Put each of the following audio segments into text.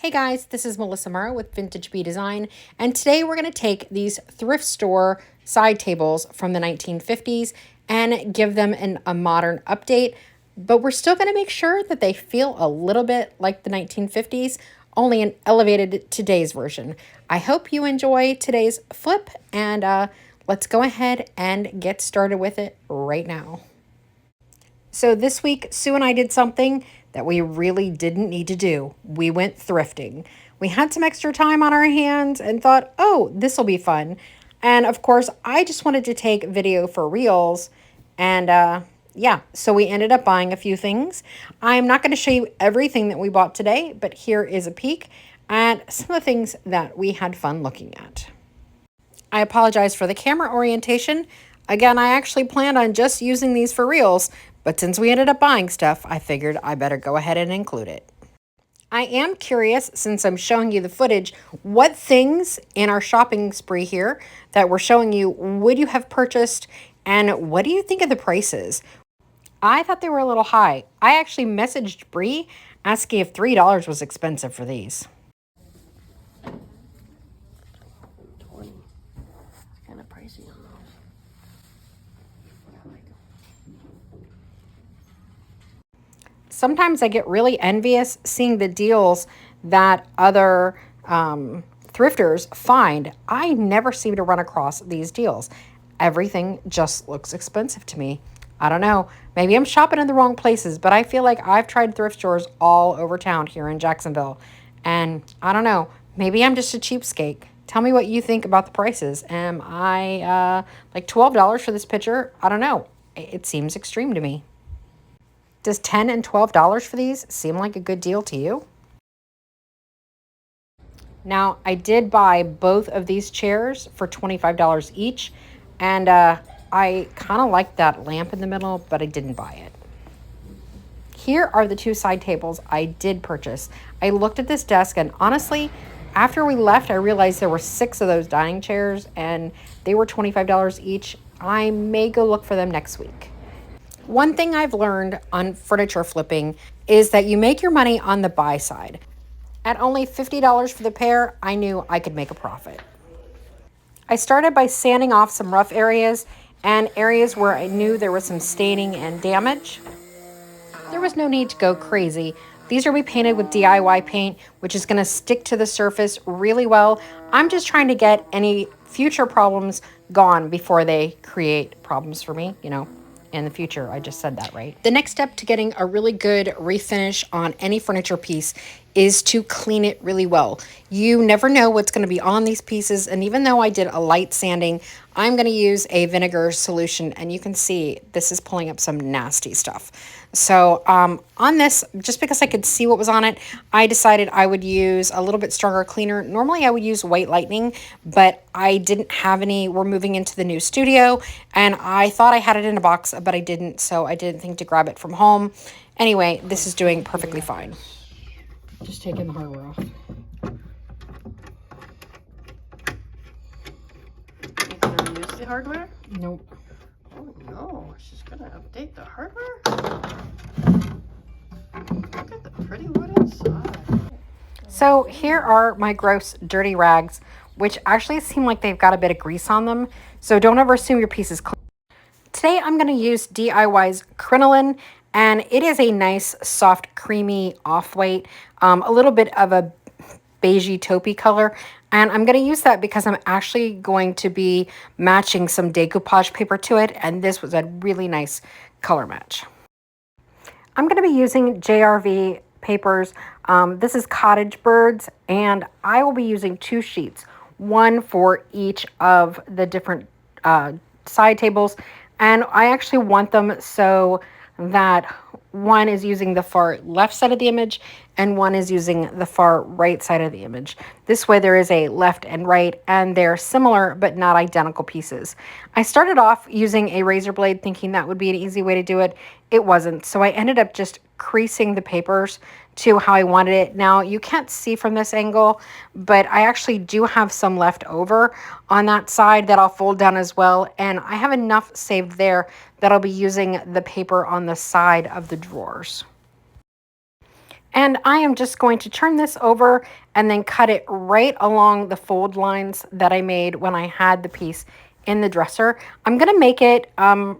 Hey guys, this is Melissa Murrow with Vintage Bee Design, and today we're going to take these thrift store side tables from the 1950s and give them a modern update, but we're still going to make sure that they feel a little bit like the 1950s, only an elevated today's version. I hope you enjoy today's flip, and let's go ahead and get started with it right now. So this week, Sue and I did something that we really didn't need to do. We went thrifting. We had some extra time on our hands and thought, oh, this will be fun. And of course, I just wanted to take video for reels. And yeah, so we ended up buying a few things. I'm not going to show you everything that we bought today, but here is a peek at some of the things that we had fun looking at. I apologize for the camera orientation. Again, I actually planned on just using these for reels, but since we ended up buying stuff, I figured I better go ahead and include it. I am curious, since I'm showing you the footage, what things in our shopping spree here that we're showing you would you have purchased, and what do you think of the prices? I thought they were a little high. I actually messaged Bree asking if $3 was expensive for these. 20. Kind of pricey on those. Sometimes I get really envious seeing the deals that other thrifters find. I never seem to run across these deals. Everything just looks expensive to me. I don't know. Maybe I'm shopping in the wrong places, but I feel like I've tried thrift stores all over town here in Jacksonville. And I don't know. Maybe I'm just a cheapskate. Tell me what you think about the prices. Am I like $12 for this picture? I don't know. It seems extreme to me. Does $10 and $12 for these seem like a good deal to you? Now, I did buy both of these chairs for $25 each, and I kind of like that lamp in the middle, but I didn't buy it. Here are the two side tables I did purchase. I looked at this desk, and honestly, after we left, I realized there were 6 of those dining chairs, and they were $25 each. I may go look for them next week. One thing I've learned on furniture flipping is that you make your money on the buy side. At only $50 for the pair, I knew I could make a profit. I started by sanding off some rough areas and areas where I knew there was some staining and damage. There was no need to go crazy. These are painted with DIY paint, which is going to stick to the surface really well. I'm just trying to get any future problems gone before they create problems for me, in the future. I just said that, right? The next step to getting a really good refinish on any furniture piece is to clean it really well. You never know what's going to be on these pieces, and even though I did a light sanding, I'm going to use a vinegar solution, and you can see this is pulling up some nasty stuff. So on this, just because I could see what was on it, I decided I would use a little bit stronger cleaner. Normally I would use White Lightning, but I didn't have any. We're moving into the new studio, and I thought I had it in a box, but I didn't, so I didn't think to grab it from home. Anyway, this is doing perfectly fine. Just taking the hardware off. You gonna use the hardware? Nope. Oh no, she's gonna update the hardware? Look at the pretty wood inside. So here are my gross dirty rags, which actually seem like they've got a bit of grease on them. So don't ever assume your piece is clean. Today I'm going to use DIY's crinoline, and it is a nice, soft, creamy off-white, a little bit of a beigey taupey color. And I'm going to use that because I'm actually going to be matching some decoupage paper to it, and this was a really nice color match. I'm going to be using JRV papers. This is Cottage birds, and I will be using 2 sheets, one for each of the different side tables. And I actually want them so that one is using the far left side of the image and one is using the far right side of the image. This way there is a left and right, and they're similar but not identical pieces. I started off using a razor blade thinking that would be an easy way to do it. It wasn't, so I ended up just creasing the papers to how I wanted it. Now, you can't see from this angle, but I actually do have some left over on that side that I'll fold down as well, and I have enough saved there that I'll be using the paper on the side of the drawers. And I am just going to turn this over and then cut it right along the fold lines that I made when I had the piece in the dresser. I'm going to make it a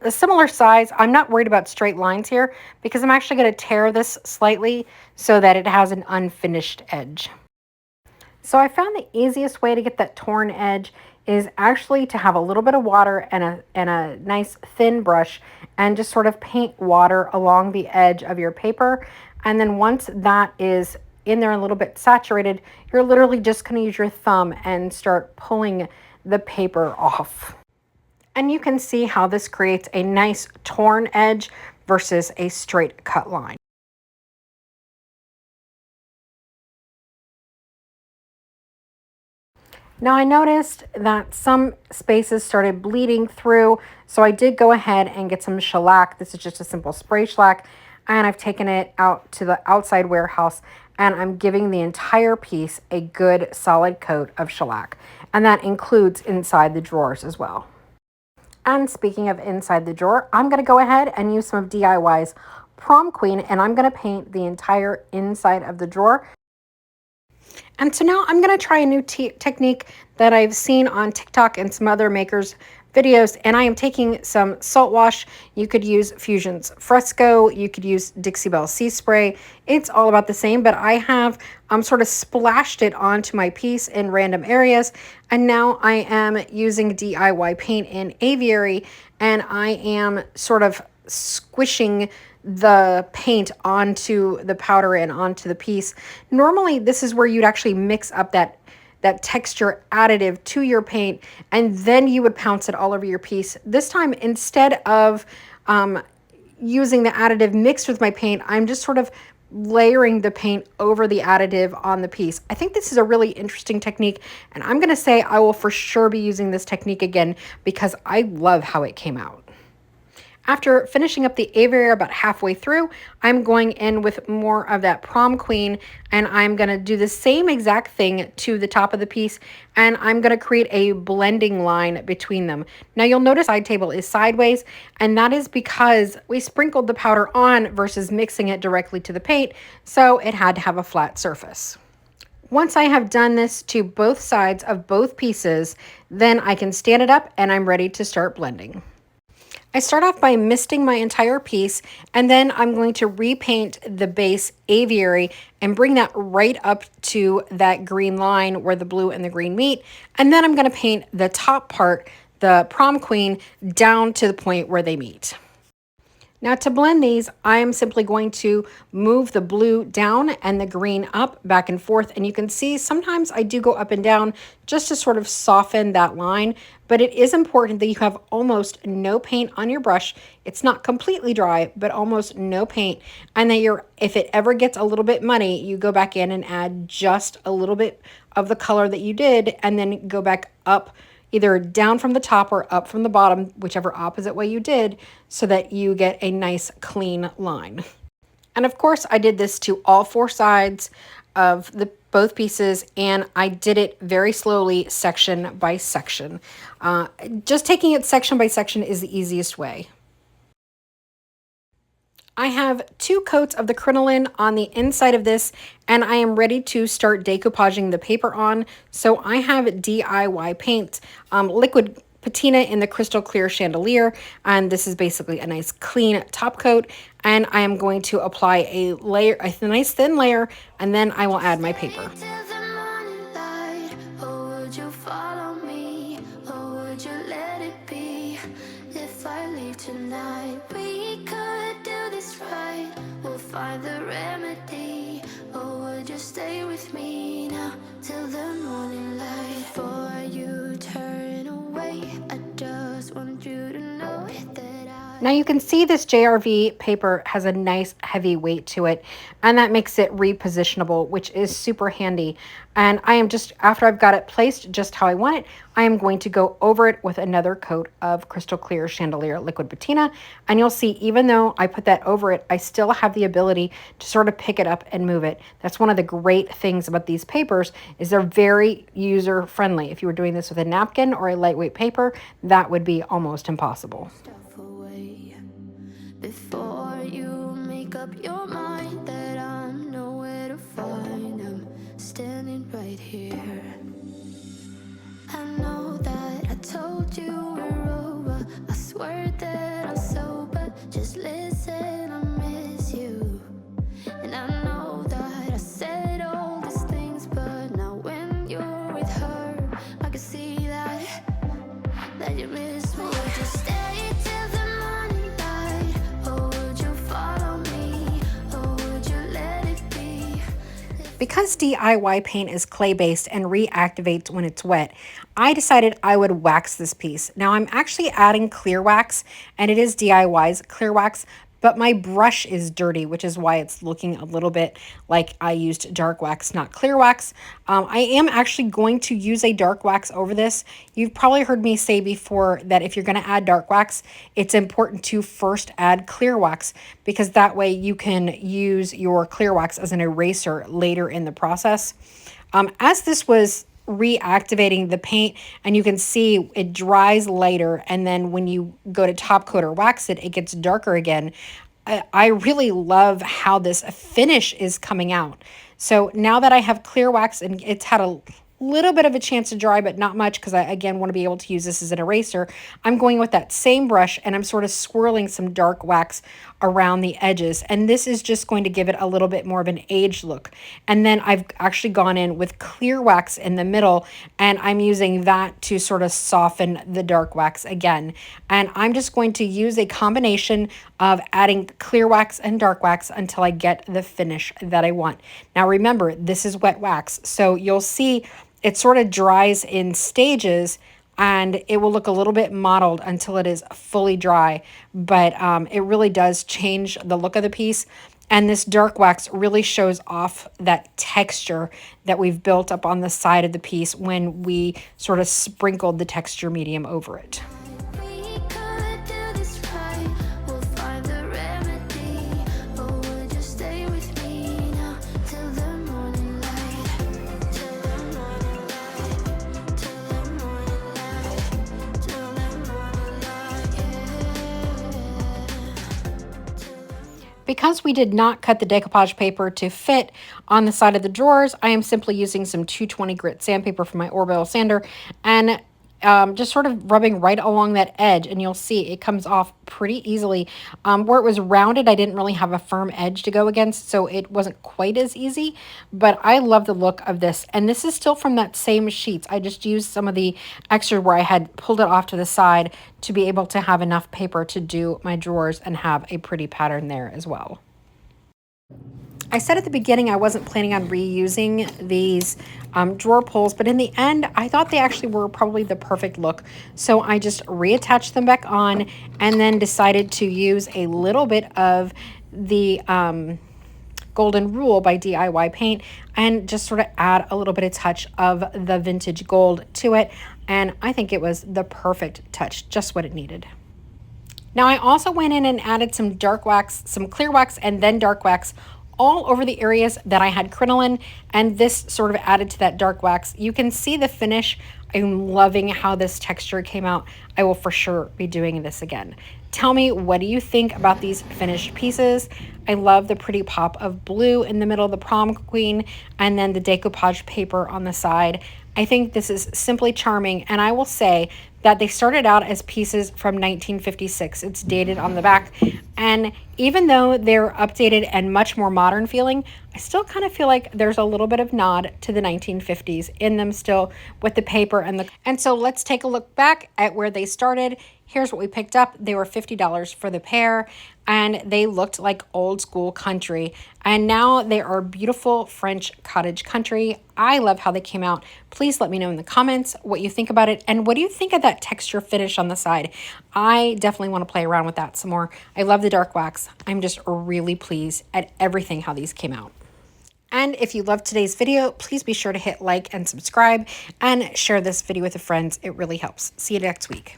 similar size. I'm not worried about straight lines here because I'm actually going to tear this slightly so that it has an unfinished edge. So I found the easiest way to get that torn edge is actually to have a little bit of water and a nice thin brush and just sort of paint water along the edge of your paper. And then once that is in there a little bit saturated, you're literally just going to use your thumb and start pulling the paper off. And you can see how this creates a nice torn edge versus a straight cut line. Now I noticed that some spaces started bleeding through, so I did go ahead and get some shellac. This is just a simple spray shellac, and I've taken it out to the outside warehouse, and I'm giving the entire piece a good solid coat of shellac, and that includes inside the drawers as well. And speaking of inside the drawer, I'm going to go ahead and use some of DIY's Prom Queen, and I'm going to paint the entire inside of the drawer. And so now I'm going to try a new technique that I've seen on TikTok and some other makers' videos. And I am taking some SaltWash. You could use Fusion's Fresco. You could use Dixie Belle Sea Spray. It's all about the same, but I have sort of splashed it onto my piece in random areas. And now I am using DIY paint in Aviary, and I am sort of squishing the paint onto the powder and onto the piece. Normally, this is where you'd actually mix up that texture additive to your paint, and then you would pounce it all over your piece. This time, instead of using the additive mixed with my paint, I'm just sort of layering the paint over the additive on the piece. I think this is a really interesting technique, and I'm going to say I will for sure be using this technique again because I love how it came out. After finishing up the aviary about halfway through, I'm going in with more of that Prom Queen, and I'm going to do the same exact thing to the top of the piece, and I'm going to create a blending line between them. Now you'll notice the side table is sideways, and that is because we sprinkled the powder on versus mixing it directly to the paint, so it had to have a flat surface. Once I have done this to both sides of both pieces, then I can stand it up and I'm ready to start blending. I start off by misting my entire piece, and then I'm going to repaint the base aviary and bring that right up to that green line where the blue and the green meet. And then I'm going to paint the top part, the Prom Queen, down to the point where they meet. Now to blend these, I am simply going to move the blue down and the green up, back and forth. And you can see sometimes I do go up and down just to sort of soften that line. But it is important that you have almost no paint on your brush. It's not completely dry, but almost no paint. And that if it ever gets a little bit muddy, you go back in and add just a little bit of the color that you did, and then go back up, either down from the top or up from the bottom, whichever opposite way you did, so that you get a nice clean line. And of course, I did this to all four sides of both pieces, and I did it very slowly, section by section. Just taking it section by section is the easiest way. I have 2 coats of the crinoline on the inside of this, and I am ready to start decoupaging the paper on. So I have DIY paint, liquid patina in the crystal clear chandelier, and this is basically a nice clean top coat. And I am going to apply a nice thin layer, and then I will add my paper. Find the remedy, or would you stay with me now till the morning light? Before you turn away, I just want you to know that Now you can see this JRV paper has a nice heavy weight to it, and that makes it repositionable, which is super handy. And I am just, after I've got it placed just how I want it, I am going to go over it with another coat of crystal clear chandelier liquid patina. And you'll see, even though I put that over it, I still have the ability to sort of pick it up and move it. That's one of the great things about these papers, is they're very user friendly. If you were doing this with a napkin or a lightweight paper, that would be almost impossible. before you make up your mind that I'm right here. I know that I told you we're over. I swear that I'm sober. Just listen, I miss you. And I know that I said all these things, but now when you're with her, I can see that you miss me. Would you stay till the morning light, or would you follow me, or would you let it be? Because DIY paint is clay-based and reactivates when it's wet, I decided I would wax this piece. Now I'm actually adding clear wax, and it is DIY's clear wax, but my brush is dirty, which is why it's looking a little bit like I used dark wax, not clear wax. I am actually going to use a dark wax over this. You've probably heard me say before that if you're going to add dark wax, it's important to first add clear wax, because that way you can use your clear wax as an eraser later in the process. As this was reactivating the paint, and you can see it dries lighter, and then when you go to top coat or wax it, it gets darker again. I really love how this finish is coming out. So now that I have clear wax and it's had a little bit of a chance to dry, but not much, because I, again, want to be able to use this as an eraser, I'm going with that same brush and I'm sort of swirling some dark wax around the edges. And this is just going to give it a little bit more of an aged look. And then I've actually gone in with clear wax in the middle, and I'm using that to sort of soften the dark wax again. And I'm just going to use a combination of adding clear wax and dark wax until I get the finish that I want. Now remember, this is wet wax, so you'll see it sort of dries in stages, and it will look a little bit mottled until it is fully dry. But it really does change the look of the piece. And this dark wax really shows off that texture that we've built up on the side of the piece when we sort of sprinkled the texture medium over it. We could do this right, we'll find the remedy, or would you stay with me now till the morning light, till the morning light, till the morning light, till the morning light, yeah. Because we did not cut the decoupage paper to fit on the side of the drawers, I am simply using some 220 grit sandpaper from my orbital sander and just sort of rubbing right along that edge, and you'll see it comes off pretty easily. Where it was rounded, I didn't really have a firm edge to go against, so it wasn't quite as easy, but I love the look of this. And this is still from that same sheets. I just used some of the extra where I had pulled it off to the side to be able to have enough paper to do my drawers and have a pretty pattern there as well. I said at the beginning I wasn't planning on reusing these drawer pulls, but in the end, I thought they actually were probably the perfect look. So I just reattached them back on and then decided to use a little bit of the Golden Rule by DIY Paint and just sort of add a little bit of touch of the vintage gold to it. And I think it was the perfect touch, just what it needed. Now I also went in and added some dark wax, some clear wax, and then dark wax all over the areas that I had crinoline, and this sort of added to that dark wax. You can see the finish. I'm loving how this texture came out. I will for sure be doing this again. Tell me, what do you think about these finished pieces? I love the pretty pop of blue in the middle of the prom queen, and then the decoupage paper on the side. I think this is simply charming, and I will say that they started out as pieces from 1956. It's dated on the back, and even though they're updated and much more modern feeling, I still kind of feel like there's a little bit of nod to the 1950s in them still with the paper and the... And so let's take a look back at where they started. Here's what we picked up. They were $50 for the pair, and they looked like old school country. And now they are beautiful French cottage country. I love how they came out. Please let me know in the comments what you think about it, and what do you think of that texture finish on the side? I definitely want to play around with that some more. I love the dark wax. I'm just really pleased at everything how these came out. And if you loved today's video, please be sure to hit like and subscribe and share this video with your friends. It really helps. See you next week.